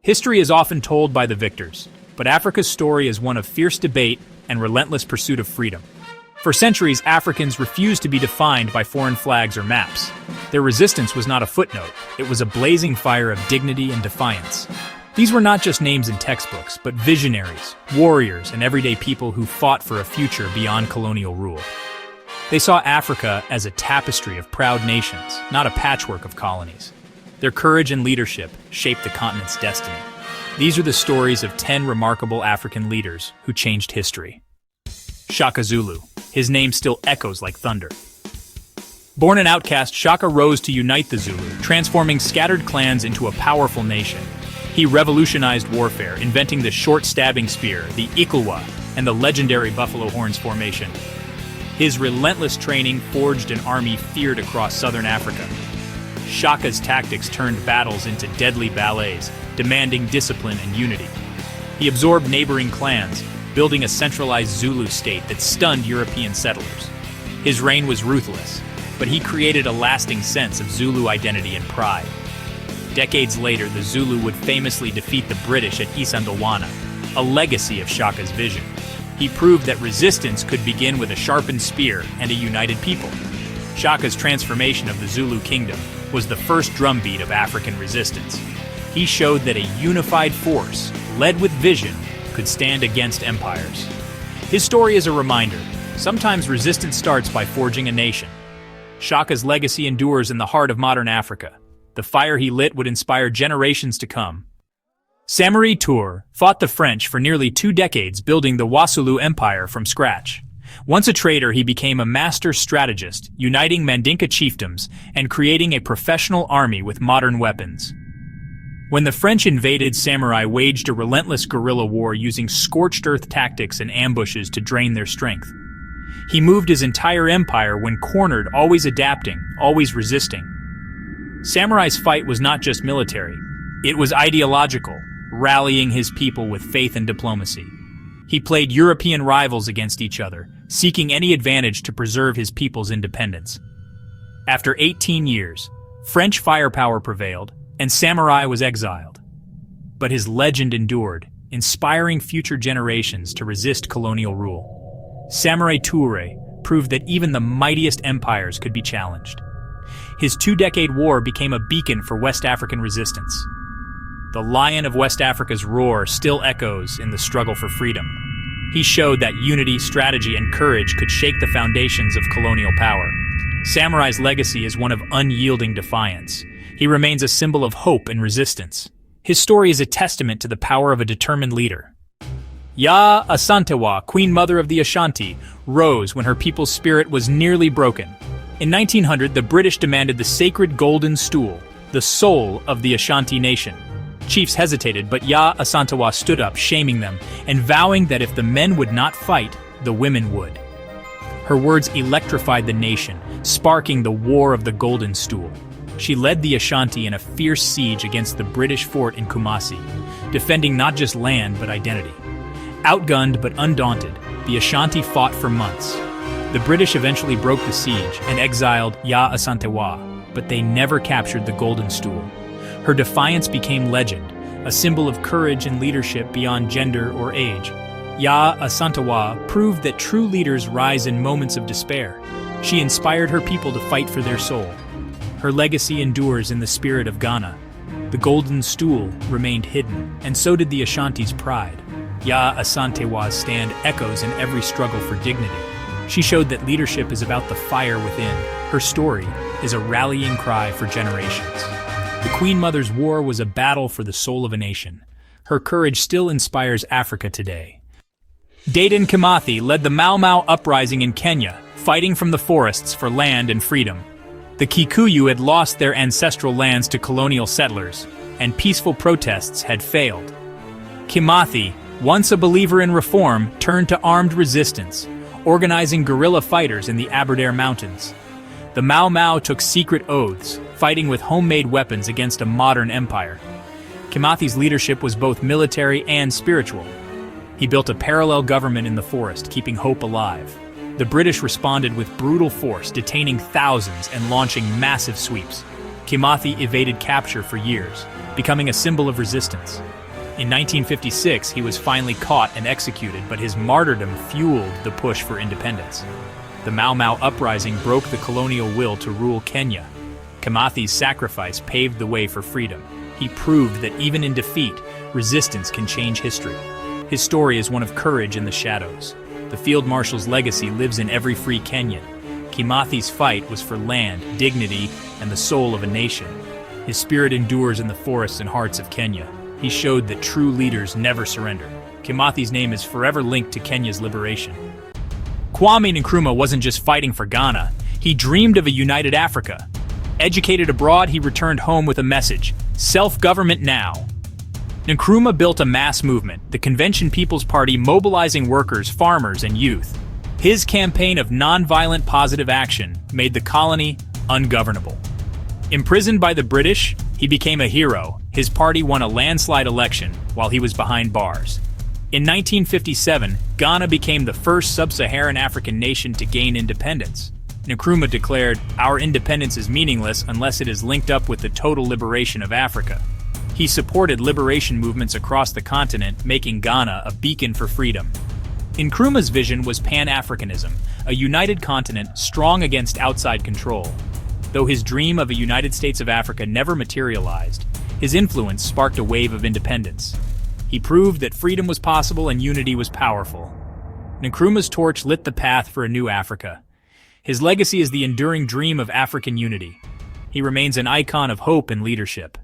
History is often told by the victors, but Africa's story is one of fierce debate and relentless pursuit of freedom. For centuries, Africans refused to be defined by foreign flags or maps. Their resistance was not a footnote, it was a blazing fire of dignity and defiance. These were not just names in textbooks, but visionaries, warriors, and everyday people who fought for a future beyond colonial rule. They saw Africa as a tapestry of proud nations, not a patchwork of colonies. Their courage and leadership shaped the continent's destiny. These are the stories of 10 remarkable African leaders who changed history. Shaka Zulu. His name still echoes like thunder. Born an outcast, Shaka rose to unite the Zulu, transforming scattered clans into a powerful nation. He revolutionized warfare, inventing the short stabbing spear, the Ikulwa, and the legendary buffalo horns formation. His relentless training forged an army feared across southern Africa. Shaka's tactics turned battles into deadly ballets, demanding discipline and unity. He absorbed neighboring clans, building a centralized Zulu state that stunned European settlers. His reign was ruthless, but he created a lasting sense of Zulu identity and pride. Decades later, the Zulu would famously defeat the British at Isandlwana, a legacy of Shaka's vision. He proved that resistance could begin with a sharpened spear and a united people. Shaka's transformation of the Zulu kingdom was the first drumbeat of African resistance. He showed that a unified force, led with vision, could stand against empires. His story is a reminder. Sometimes resistance starts by forging a nation. Shaka's legacy endures in the heart of modern Africa. The fire he lit would inspire generations to come. Samori Toure fought the French for nearly 2 decades, building the Wassoulou Empire from scratch. Once a trader, he became a master strategist, uniting Mandinka chiefdoms and creating a professional army with modern weapons. When the French invaded, Samurai waged a relentless guerrilla war using scorched earth tactics and ambushes to drain their strength. He moved his entire empire when cornered, always adapting, always resisting. Samurai's fight was not just military, it was ideological, rallying his people with faith and diplomacy. He played European rivals against each other, seeking any advantage to preserve his people's independence. After 18 years, French firepower prevailed, and Samurai was exiled. But his legend endured, inspiring future generations to resist colonial rule. Samurai Toure proved that even the mightiest empires could be challenged. His 2-decade war became a beacon for West African resistance. The Lion of West Africa's roar still echoes in the struggle for freedom. He showed that unity, strategy, and courage could shake the foundations of colonial power. Samurai's legacy is one of unyielding defiance. He remains a symbol of hope and resistance. His story is a testament to the power of a determined leader. Yaa Asantewaa, Queen Mother of the Ashanti, rose when her people's spirit was nearly broken. In 1900, the British demanded the sacred Golden Stool, the soul of the Ashanti nation. Chiefs hesitated, but Yaa Asantewaa stood up, shaming them, and vowing that if the men would not fight, the women would. Her words electrified the nation, sparking the War of the Golden Stool. She led the Ashanti in a fierce siege against the British fort in Kumasi, defending not just land but identity. Outgunned but undaunted, the Ashanti fought for months. The British eventually broke the siege and exiled Yaa Asantewaa, but they never captured the Golden Stool. Her defiance became legend, a symbol of courage and leadership beyond gender or age. Yaa Asantewaa proved that true leaders rise in moments of despair. She inspired her people to fight for their soul. Her legacy endures in the spirit of Ghana. The Golden Stool remained hidden, and so did the Ashanti's pride. Yaa Asantewaa's stand echoes in every struggle for dignity. She showed that leadership is about the fire within. Her story is a rallying cry for generations. The Queen Mother's war was a battle for the soul of a nation. Her courage still inspires Africa today. Dedan Kimathi led the Mau Mau uprising in Kenya, fighting from the forests for land and freedom. The Kikuyu had lost their ancestral lands to colonial settlers, and peaceful protests had failed. Kimathi, once a believer in reform, turned to armed resistance, organizing guerrilla fighters in the Aberdare Mountains. The Mau Mau took secret oaths, fighting with homemade weapons against a modern empire. Kimathi's leadership was both military and spiritual. He built a parallel government in the forest, keeping hope alive. The British responded with brutal force, detaining thousands and launching massive sweeps. Kimathi evaded capture for years, becoming a symbol of resistance. In 1956, he was finally caught and executed, but his martyrdom fueled the push for independence. The Mau Mau uprising broke the colonial will to rule Kenya. Kimathi's sacrifice paved the way for freedom. He proved that even in defeat, resistance can change history. His story is one of courage in the shadows. The Field Marshal's legacy lives in every free Kenyan. Kimathi's fight was for land, dignity, and the soul of a nation. His spirit endures in the forests and hearts of Kenya. He showed that true leaders never surrender. Kimathi's name is forever linked to Kenya's liberation. Kwame Nkrumah wasn't just fighting for Ghana. He dreamed of a united Africa. Educated abroad, he returned home with a message: self-government now. Nkrumah built a mass movement, the Convention People's Party, mobilizing workers, farmers, and youth. His campaign of non-violent positive action made the colony ungovernable. Imprisoned by the British, he became a hero. His party won a landslide election while he was behind bars. In 1957, Ghana became the first sub-Saharan African nation to gain independence. Nkrumah declared, "Our independence is meaningless unless it is linked up with the total liberation of Africa." He supported liberation movements across the continent, making Ghana a beacon for freedom. Nkrumah's vision was Pan-Africanism, a united continent strong against outside control. Though his dream of a United States of Africa never materialized, his influence sparked a wave of independence. He proved that freedom was possible and unity was powerful. Nkrumah's torch lit the path for a new Africa. His legacy is the enduring dream of African unity. He remains an icon of hope and leadership.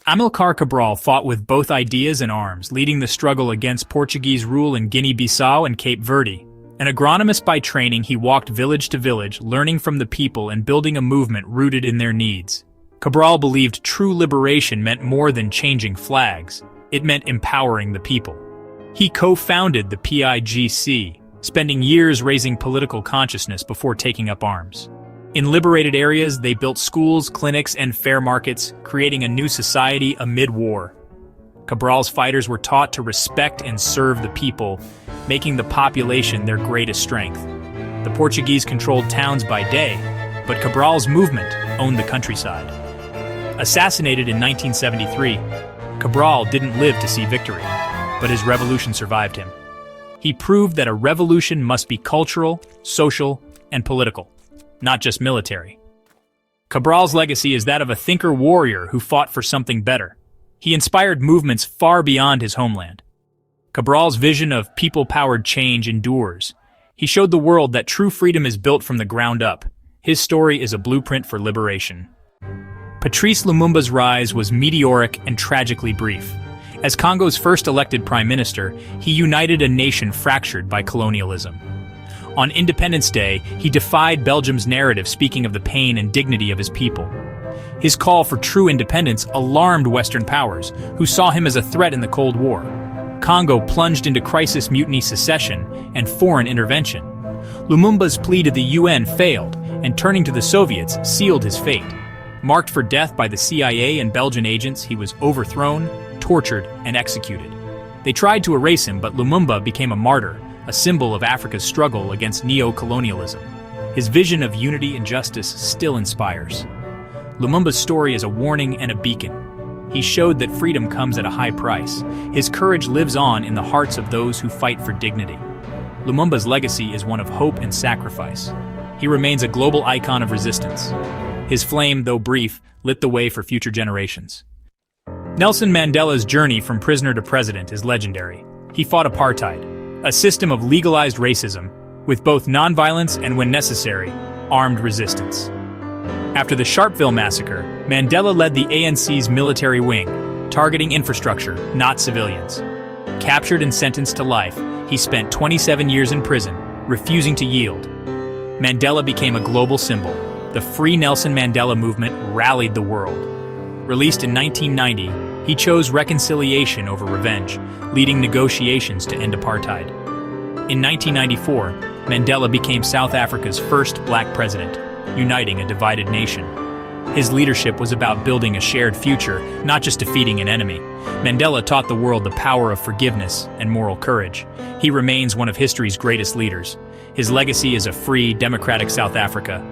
Amilcar Cabral fought with both ideas and arms, leading the struggle against Portuguese rule in Guinea-Bissau and Cape Verde. An agronomist by training, he walked village to village, learning from the people and building a movement rooted in their needs. Cabral believed true liberation meant more than changing flags. It meant empowering the people. He co-founded the PIGC, spending years raising political consciousness before taking up arms. In liberated areas, they built schools, clinics, and fair markets, creating a new society amid war. Cabral's fighters were taught to respect and serve the people, making the population their greatest strength. The Portuguese controlled towns by day, but Cabral's movement owned the countryside. Assassinated in 1973, Cabral didn't live to see victory, but his revolution survived him. He proved that a revolution must be cultural, social, and political, not just military. Cabral's legacy is that of a thinker-warrior who fought for something better. He inspired movements far beyond his homeland. Cabral's vision of people-powered change endures. He showed the world that true freedom is built from the ground up. His story is a blueprint for liberation. Patrice Lumumba's rise was meteoric and tragically brief. As Congo's first elected prime minister, he united a nation fractured by colonialism. On Independence Day, he defied Belgium's narrative, speaking of the pain and dignity of his people. His call for true independence alarmed Western powers, who saw him as a threat in the Cold War. Congo plunged into crisis, mutiny, secession, and foreign intervention. Lumumba's plea to the UN failed, and turning to the Soviets sealed his fate. Marked for death by the CIA and Belgian agents, he was overthrown, tortured, and executed. They tried to erase him, but Lumumba became a martyr, a symbol of Africa's struggle against neo-colonialism. His vision of unity and justice still inspires. Lumumba's story is a warning and a beacon. He showed that freedom comes at a high price. His courage lives on in the hearts of those who fight for dignity. Lumumba's legacy is one of hope and sacrifice. He remains a global icon of resistance. His flame, though brief, lit the way for future generations. Nelson Mandela's journey from prisoner to president is legendary. He fought apartheid, a system of legalized racism, with both nonviolence and, when necessary, armed resistance. After the Sharpeville massacre, Mandela led the ANC's military wing, targeting infrastructure, not civilians. Captured and sentenced to life, he spent 27 years in prison, refusing to yield. Mandela became a global symbol. The Free Nelson Mandela movement rallied the world. Released in 1990, he chose reconciliation over revenge, leading negotiations to end apartheid. In 1994, Mandela became South Africa's first black president, uniting a divided nation. His leadership was about building a shared future, not just defeating an enemy. Mandela taught the world the power of forgiveness and moral courage. He remains one of history's greatest leaders. His legacy is a free, democratic South Africa.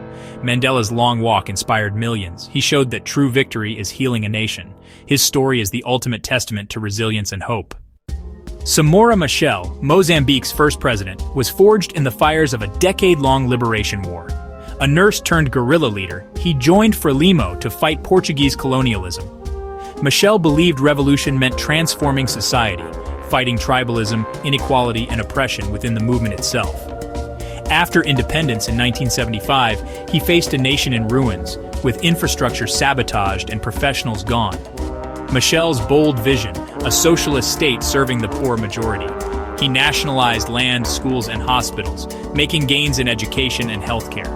Mandela's long walk inspired millions. He showed that true victory is healing a nation. His story is the ultimate testament to resilience and hope. Samora Machel, Mozambique's first president, was forged in the fires of a decade-long liberation war. A nurse turned guerrilla leader, he joined Frelimo to fight Portuguese colonialism. Machel believed revolution meant transforming society, fighting tribalism, inequality, and oppression within the movement itself. After independence in 1975, he faced a nation in ruins, with infrastructure sabotaged and professionals gone. Machel's bold vision, a socialist state serving the poor majority. He nationalized land, schools, and hospitals, making gains in education and healthcare.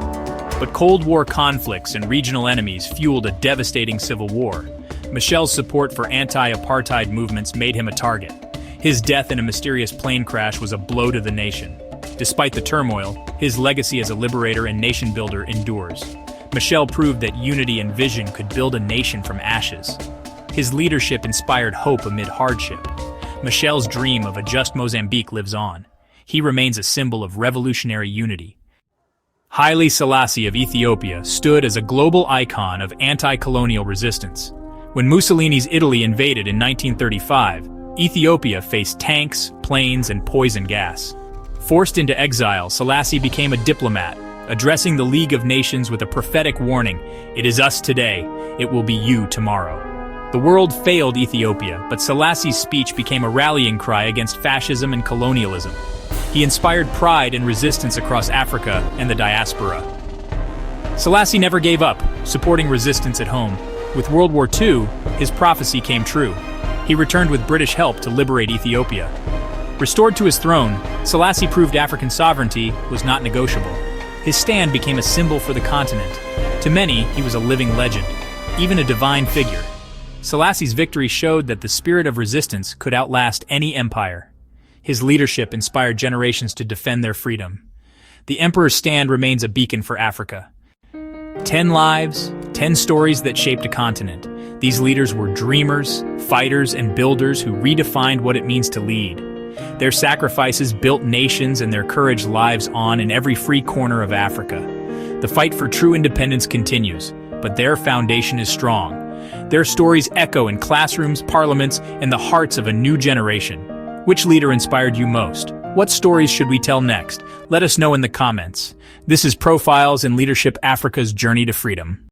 But Cold War conflicts and regional enemies fueled a devastating civil war. Machel's support for anti-apartheid movements made him a target. His death in a mysterious plane crash was a blow to the nation. Despite the turmoil, his legacy as a liberator and nation-builder endures. Machel proved that unity and vision could build a nation from ashes. His leadership inspired hope amid hardship. Machel's dream of a just Mozambique lives on. He remains a symbol of revolutionary unity. Haile Selassie of Ethiopia stood as a global icon of anti-colonial resistance. When Mussolini's Italy invaded in 1935, Ethiopia faced tanks, planes, and poison gas. Forced into exile, Selassie became a diplomat, addressing the League of Nations with a prophetic warning: "It is us today, it will be you tomorrow." The world failed Ethiopia, but Selassie's speech became a rallying cry against fascism and colonialism. He inspired pride and resistance across Africa and the diaspora. Selassie never gave up, supporting resistance at home. With World War II, his prophecy came true. He returned with British help to liberate Ethiopia. Restored to his throne, Selassie proved African sovereignty was not negotiable. His stand became a symbol for the continent. To many, he was a living legend, even a divine figure. Selassie's victory showed that the spirit of resistance could outlast any empire. His leadership inspired generations to defend their freedom. The emperor's stand remains a beacon for Africa. 10 lives, 10 stories that shaped a continent. These leaders were dreamers, fighters, and builders who redefined what it means to lead. Their sacrifices built nations, and their courage lives on in every free corner of Africa. The fight for true independence continues, but their foundation is strong. Their stories echo in classrooms, parliaments, and the hearts of a new generation. Which leader inspired you most? What stories should we tell next? Let us know in the comments. This is Profiles in Leadership Africa's Journey to Freedom.